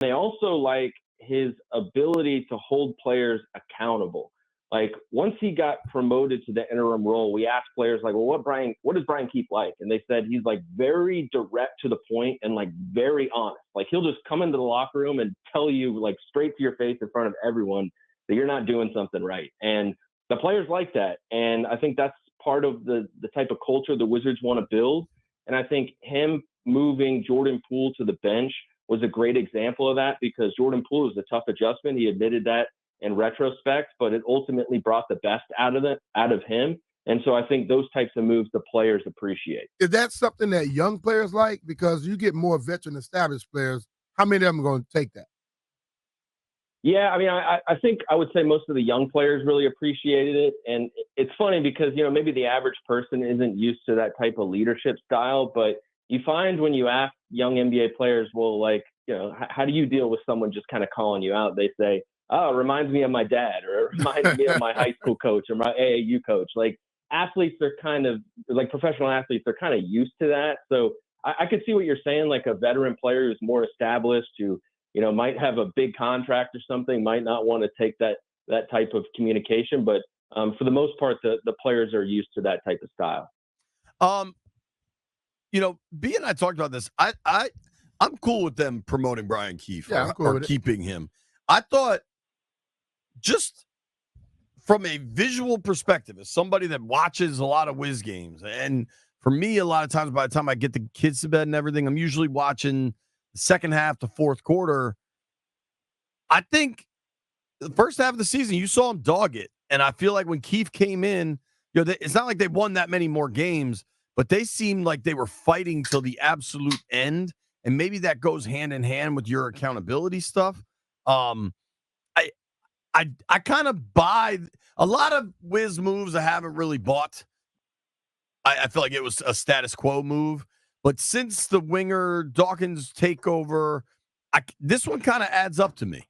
they also like his ability to hold players accountable. Like once he got promoted to the interim role, we asked players like, well, what does Brian Keefe like? And they said he's like very direct to the point and like very honest. Like he'll just come into the locker room and tell you like straight to your face in front of everyone that you're not doing something right. And the players like that. And I think that's part of the type of culture the Wizards want to build. And I think him moving Jordan Poole to the bench was a great example of that, because Jordan Poole was a tough adjustment. He admitted that in retrospect, but it ultimately brought the best out of him. And so I think those types of moves the players appreciate. Is that something that young players like? Because you get more veteran established players. How many of them are going to take that? Yeah, I mean, I think I would say most of the young players really appreciated it. And it's funny because, maybe the average person isn't used to that type of leadership style, but you find when you ask young NBA players, well, like, how do you deal with someone just kind of calling you out? They say, oh, it reminds me of my dad, or it reminds me of my high school coach or my AAU coach. Like athletes are kind of like professional athletes are kind of used to that. So I could see what you're saying. Like a veteran player who's more established, who, might have a big contract or something, might not want to take that type of communication. But for the most part, the players are used to that type of style. B and I talked about this. I'm cool with them promoting Brian Keefe or keeping him. I thought, just from a visual perspective, as somebody that watches a lot of Wiz games, and for me, a lot of times by the time I get the kids to bed and everything, I'm usually watching the second half to fourth quarter. I think the first half of the season, you saw him dog it. And I feel like when Keefe came in, it's not like they won that many more games, but they seemed like they were fighting till the absolute end. And maybe that goes hand in hand with your accountability stuff. I kind of buy a lot of Wiz moves I haven't really bought. I feel like it was a status quo move. But since the Winger Dawkins takeover, this one kind of adds up to me.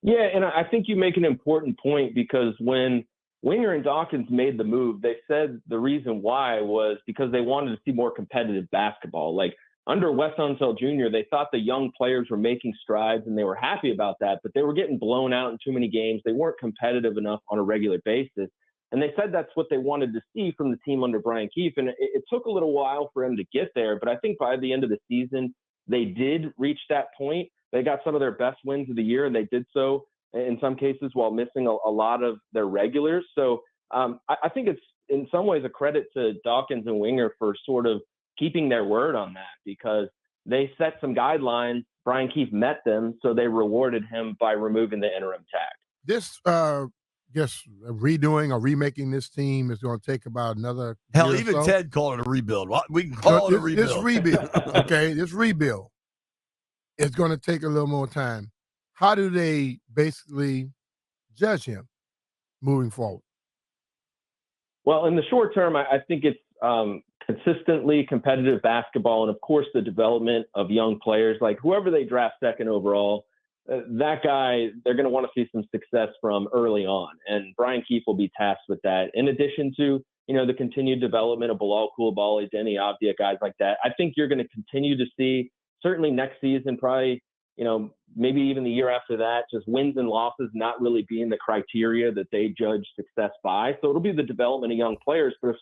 Yeah, and I think you make an important point, because when Winger and Dawkins made the move, they said the reason why was because they wanted to see more competitive basketball. Like under Wes Unseld Jr., they thought the young players were making strides and they were happy about that, but they were getting blown out in too many games. They weren't competitive enough on a regular basis. And they said that's what they wanted to see from the team under Brian Keefe. And it took a little while for him to get there, but I think by the end of the season, they did reach that point. They got some of their best wins of the year, and they did so in some cases while missing a lot of their regulars. So I think it's in some ways a credit to Dawkins and Winger for sort of keeping their word on that, because they set some guidelines. Brian Keefe met them, so they rewarded him by removing the interim tag. This redoing or remaking this team is going to take about another hell. Year Even or so. Ted called it a rebuild. We can call it a rebuild. This rebuild, okay, this rebuild is going to take a little more time. How do they basically judge him moving forward? Well, in the short term, I think it's consistently competitive basketball, and of course the development of young players. Like whoever they draft second overall, that guy, they're going to want to see some success from early on, and Brian Keefe will be tasked with that. In addition to the continued development of Bilal Coulibaly, Deni Avdija, guys like that, I think you're going to continue to see, certainly next season, probably maybe even the year after that, just wins and losses not really being the criteria that they judge success by. So it'll be the development of young players, but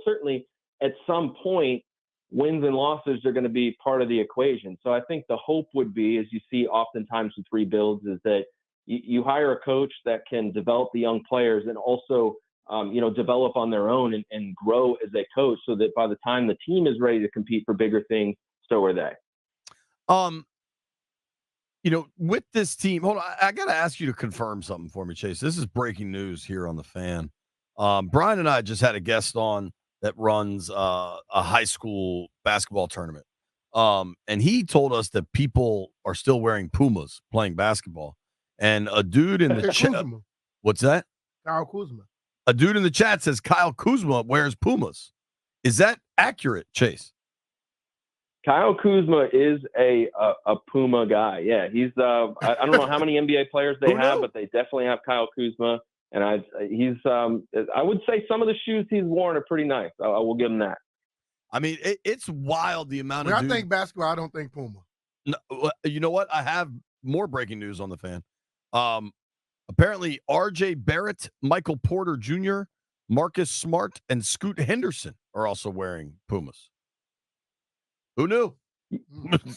certainly at some point, wins and losses are going to be part of the equation. So I think the hope would be, as you see oftentimes with rebuilds, is that you hire a coach that can develop the young players and also, develop on their own and grow as a coach, so that by the time the team is ready to compete for bigger things, so are they. With this team, hold on, I got to ask you to confirm something for me, Chase. This is breaking news here on the Fan. Brian and I just had a guest on that runs a high school basketball tournament. And he told us that people are still wearing Pumas playing basketball. And a dude in the chat. What's that? Kyle Kuzma. A dude in the chat says Kyle Kuzma wears Pumas. Is that accurate, Chase? Kyle Kuzma is a Puma guy. Yeah, he's I don't know how many NBA players they have, but they definitely have Kyle Kuzma. And I would say some of the shoes he's worn are pretty nice. I will give him that. I mean, it's wild the amount when of I think basketball, I don't think Puma. No, you know what? I have more breaking news on the Fan. Apparently, R.J. Barrett, Michael Porter Jr., Marcus Smart, and Scoot Henderson are also wearing Pumas. Who knew?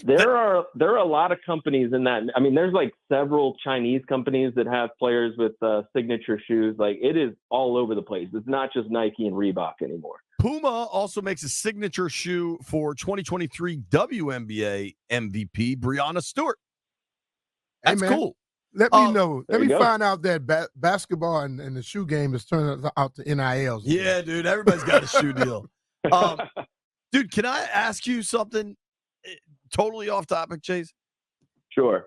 There are a lot of companies in that. I mean, there's like several Chinese companies that have players with signature shoes. Like, it is all over the place. It's not just Nike and Reebok anymore. Puma also makes a signature shoe for 2023 WNBA MVP Breanna Stewart. That's cool. Let me know. Let me find out that basketball and the shoe game is turning out to NILs. Yeah, dude. Everybody's got a shoe deal. Dude, can I ask you something totally off topic, Chase? Sure.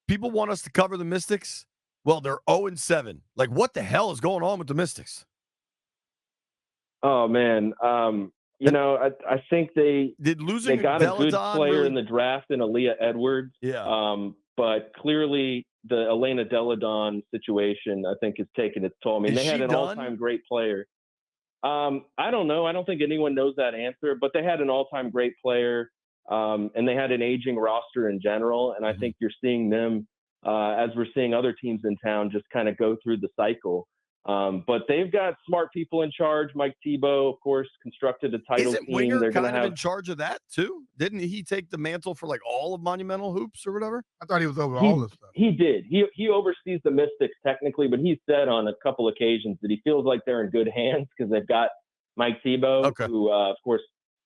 People want us to cover the Mystics. Well, they're 0-7. Like, what the hell is going on with the Mystics? Oh, man. I think they got a good player in the draft in Aaliyah Edwards. Yeah. But clearly the Elena Deladon situation, I think, has taken its toll. I mean, they had an all-time great player. I don't know. I don't think anyone knows that answer, but they had an all-time great player, and they had an aging roster in general. And I think you're seeing them, as we're seeing other teams in town, just kind of go through the cycle. But they've got smart people in charge. Mike Thibault, of course, constructed a title Isn't team. Winger They're kind going to of have in charge of that too? Didn't he take the mantle for like all of Monumental Hoops or whatever? I thought he was over all this stuff. He did. He oversees the Mystics technically, but he said on a couple occasions that he feels like they're in good hands because they've got Mike Thibault, who, of course,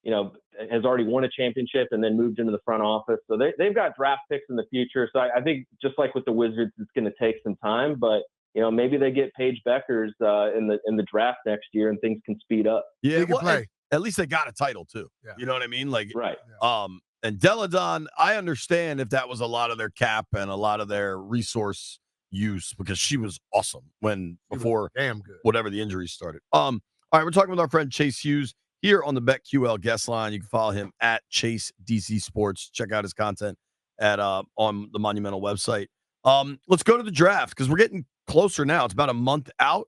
has already won a championship and then moved into the front office. So they've got draft picks in the future. So I think just like with the Wizards, it's going to take some time, but maybe they get Paige Beckers in the draft next year and things can speed up. Yeah, at least they got a title too. Yeah. You know what I mean? Like, right. And Deladon, I understand if that was a lot of their cap and a lot of their resource use because she was awesome before damn good. Whatever the injuries started. All right, we're talking with our friend Chase Hughes here on the BetQL guest line. You can follow him at Chase DC Sports. Check out his content at on the Monumental website. Let's go to the draft because we're getting closer now. It's about a month out.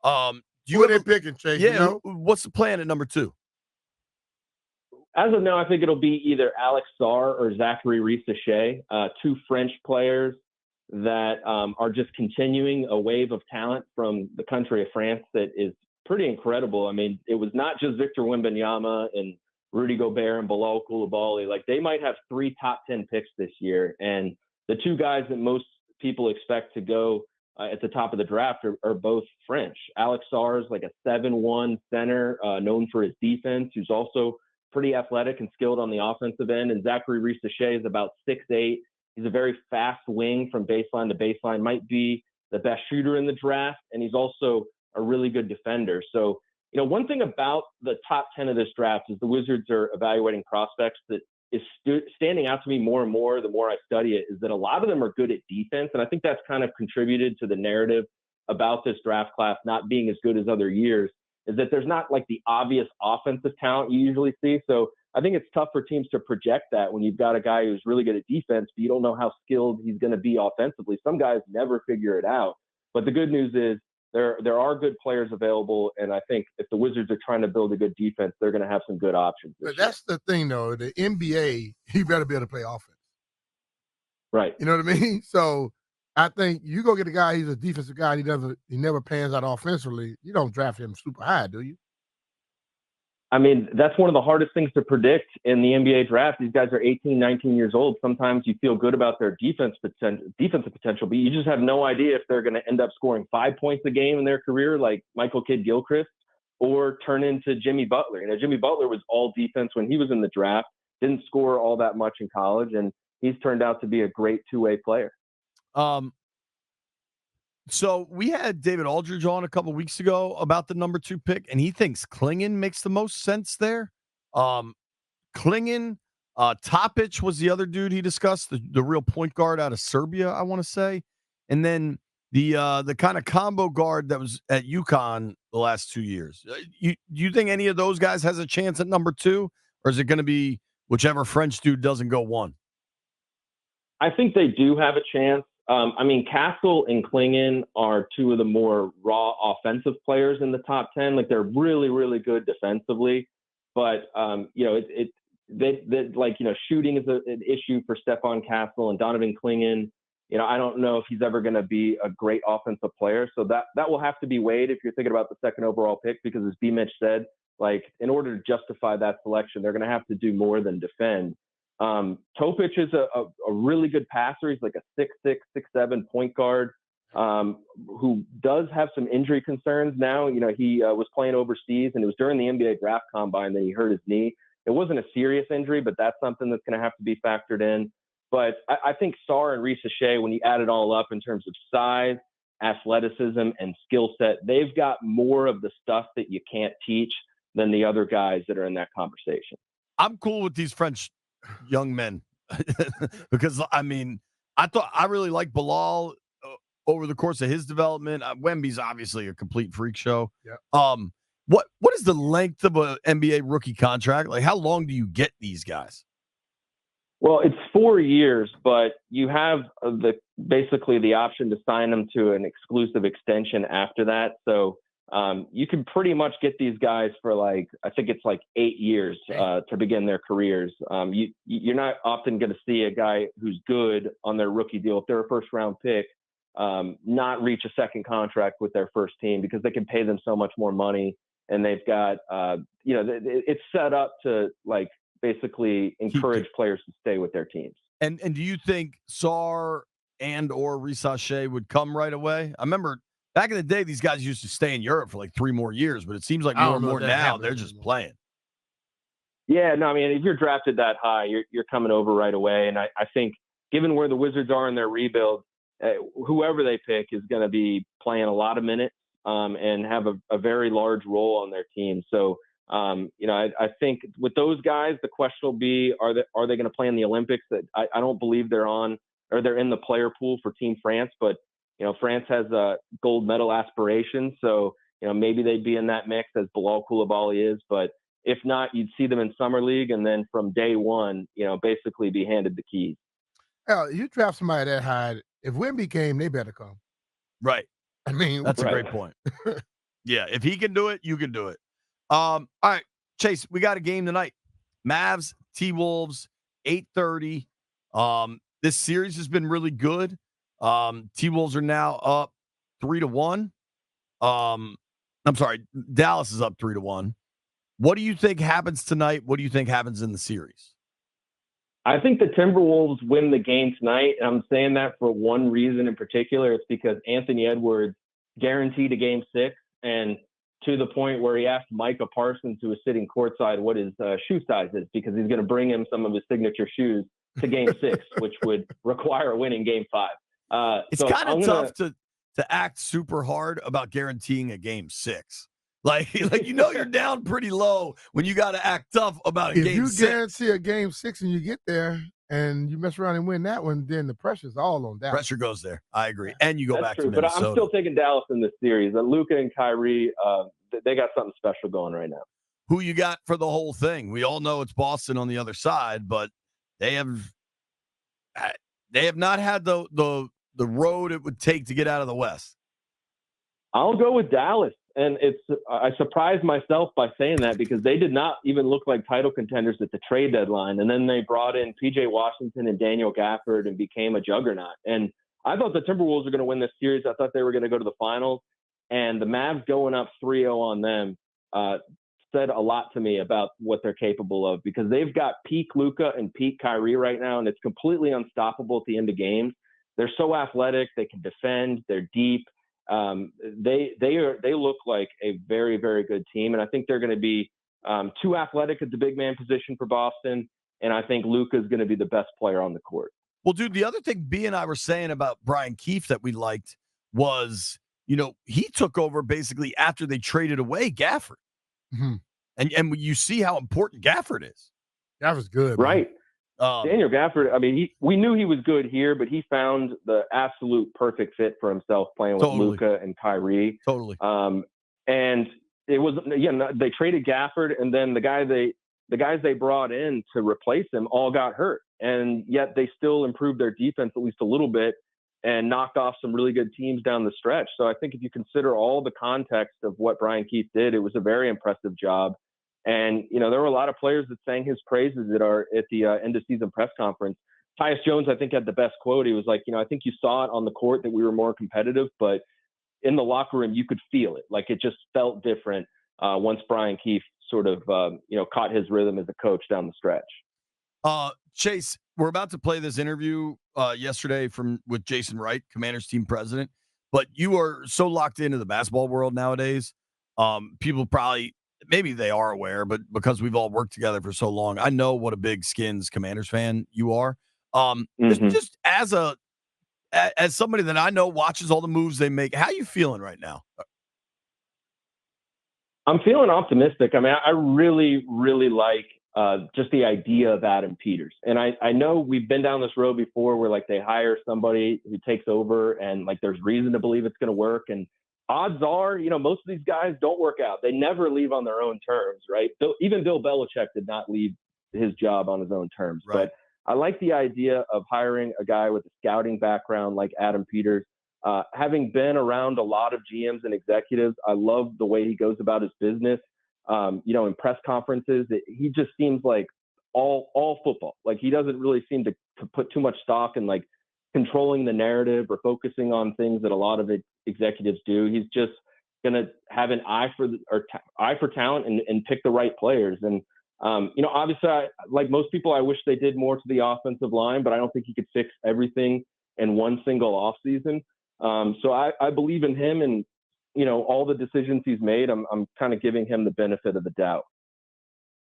Who are they picking, Chase? Yeah, what's the plan at number 2? As of now, I think it'll be either Alex Sarr or Zachary Risacher, two French players that are just continuing a wave of talent from the country of France that is pretty incredible. I mean, it was not just Victor Wembanyama and Rudy Gobert and Bilal Coulibaly. Like, they might have 3 top 10 picks this year. And the two guys that most people expect to go at the top of the draft are both French. Alex Sarr is like a 7'1" center, known for his defense, who's also pretty athletic and skilled on the offensive end. And Zachary Risacher is about 6'8". He's a very fast wing from baseline to baseline, might be the best shooter in the draft. And he's also a really good defender. So, one thing about the top 10 of this draft is the Wizards are evaluating prospects that is standing out to me more and more the more I study it, is that a lot of them are good at defense. And I think that's kind of contributed to the narrative about this draft class not being as good as other years, is that there's not like the obvious offensive talent you usually see. So I think it's tough for teams to project that when you've got a guy who's really good at defense, but you don't know how skilled he's going to be offensively. Some guys never figure it out. But the good news is there are good players available, and I think if the Wizards are trying to build a good defense, they're going to have some good options. But that's the thing, though. The NBA, you better be able to play offense. Right. You know what I mean? So I think you go get a guy, he's a defensive guy, he never pans out offensively. You don't draft him super high, do you? I mean, that's one of the hardest things to predict in the NBA draft. These guys are 18, 19 years old. Sometimes you feel good about their defensive potential, but you just have no idea if they're going to end up scoring 5 points a game in their career like Michael Kidd-Gilchrist or turn into Jimmy Butler. Jimmy Butler was all defense when he was in the draft, didn't score all that much in college, and he's turned out to be a great two-way player. So we had David Aldridge on a couple weeks ago about the number 2 pick, and he thinks Klingon makes the most sense there. Klingon, Topic was the other dude he discussed, the real point guard out of Serbia, I want to say. And then the kind of combo guard that was at UConn the last 2 years. You think any of those guys has a chance at number 2, or is it going to be whichever French dude doesn't go 1? I think they do have a chance. Castle and Klingon are two of the more raw offensive players in the top 10. Like, they're really, really good defensively. But, shooting is an issue for Stephon Castle and Donovan Clingan. I don't know if he's ever going to be a great offensive player. So that will have to be weighed if you're thinking about the second overall pick, because as BMitch said, in order to justify that selection, they're going to have to do more than defend. Topic is a really good passer. He's like a 6'6", 6'7" point guard who does have some injury concerns now. He was playing overseas, and it was during the NBA draft combine that he hurt his knee. It wasn't a serious injury, but that's something that's going to have to be factored in. But I think Sarr and Reese Shea, when you add it all up in terms of size, athleticism, and skill set, they've got more of the stuff that you can't teach than the other guys that are in that conversation. I'm cool with these French young men because, I really like Bilal over the course of his development. Wemby's obviously a complete freak show. Yeah. What is the length of an NBA rookie contract? Like, how long do you get these guys? Well, it's 4 years, but you have basically the option to sign them to an exclusive extension after that. So you can pretty much get these guys for I think it's 8 years to begin their careers. You're not often going to see a guy who's good on their rookie deal, if they're a first round pick, not reach a second contract with their first team, because they can pay them so much more money. And they've got, it's set up to basically encourage players to stay with their teams. And do you think Sarr and or Reese Shea would come right away? I remember back in the day, these guys used to stay in Europe for 3 more years, but it seems like more and more now they're just playing. Yeah, no, if you're drafted that high, you're coming over right away. And I think given where the Wizards are in their rebuild, whoever they pick is going to be playing a lot of minutes and have a very large role on their team. So, I think with those guys, the question will be, are they going to play in the Olympics? That I don't believe they're in the player pool for Team France, but France has gold medal aspirations. So, maybe they'd be in that mix, as Bilal Coulibaly is, but if not, you'd see them in Summer League. And then from day one, basically be handed the keys. Hell, you draft somebody that high, if Wemby came, they better come. Right. That's right. a great point. Yeah. If he can do it, you can do it. All right, Chase, we got a game tonight. Mavs, T-Wolves, 8:30. This series has been really good. T-Wolves are now up 3-1. I'm sorry, Dallas is up 3-1. What do you think happens tonight? What do you think happens in the series? I think the Timberwolves win the game tonight. And I'm saying that for one reason in particular. It's because Anthony Edwards guaranteed a game 6, and to the point where he asked Micah Parsons, who was sitting courtside, what his shoe size is, because he's going to bring him some of his signature shoes to game 6, which would require a win in game 5. It's kind of tough to act super hard about guaranteeing a game 6. You're down pretty low when you got to act tough about a game 6. If you guarantee a game 6 and you get there and you mess around and win that one, then the pressure's all on Dallas. Pressure goes there. I agree. And you go back to Minnesota. But I'm still taking Dallas in this series. Luka and Kyrie, they got something special going right now. Who you got for the whole thing? We all know it's Boston on the other side, but they have not had the road it would take to get out of the West. I'll go with Dallas. And I surprised myself by saying that, because they did not even look like title contenders at the trade deadline. And then they brought in PJ Washington and Daniel Gafford and became a juggernaut. And I thought the Timberwolves were going to win this series. I thought they were going to go to the finals. And the Mavs going up 3-0 on them said a lot to me about what they're capable of, because they've got peak Luka and peak Kyrie right now, and it's completely unstoppable at the end of games. They're so athletic. They can defend. They're deep. They look like a very, very good team. And I think they're going to be too athletic at the big man position for Boston. And I think Luka is going to be the best player on the court. Well, dude, the other thing B and I were saying about Brian Keefe that we liked was, he took over basically after they traded away Gafford. Mm-hmm. And you see how important Gafford is. Gafford's good. Right. Daniel Gafford, we knew he was good here, but he found the absolute perfect fit for himself playing with Luka and Kyrie. Totally. And it was, they traded Gafford, and then the guys they brought in to replace him all got hurt. And yet they still improved their defense at least a little bit and knocked off some really good teams down the stretch. So I think if you consider all the context of what Brian Keefe did, it was a very impressive job. And, there were a lot of players that sang his praises at the end of season press conference. Tyus Jones, I think, had the best quote. He was like, I think you saw it on the court that we were more competitive, but in the locker room, you could feel it. Like it just felt different once Brian Keefe sort of, caught his rhythm as a coach down the stretch. Chase, we're about to play this interview yesterday with Jason Wright, Commanders team president, but you are so locked into the basketball world nowadays. People probably, maybe they are aware, but because we've all worked together for so long, I know what a big Skins Commanders fan you are. Just as somebody that I know watches all the moves they make, how are you feeling right now? I'm feeling optimistic. I mean, I really, really like just the idea of Adam Peters. And I know we've been down this road before where like they hire somebody who takes over and like there's reason to believe it's going to work. And odds are, most of these guys don't work out. They never leave on their own terms, right? Even Bill Belichick did not leave his job on his own terms. Right. But I like the idea of hiring a guy with a scouting background like Adam Peters. Having been around a lot of GMs and executives, I love the way he goes about his business. In press conferences, he just seems like all football. Like he doesn't really seem to put too much stock in like controlling the narrative or focusing on things that a lot of executives do. He's just going to have an eye for talent and pick the right players. And obviously, like most people, I wish they did more to the offensive line, but I don't think he could fix everything in one single offseason. So I believe in him and, all the decisions he's made. I'm kind of giving him the benefit of the doubt.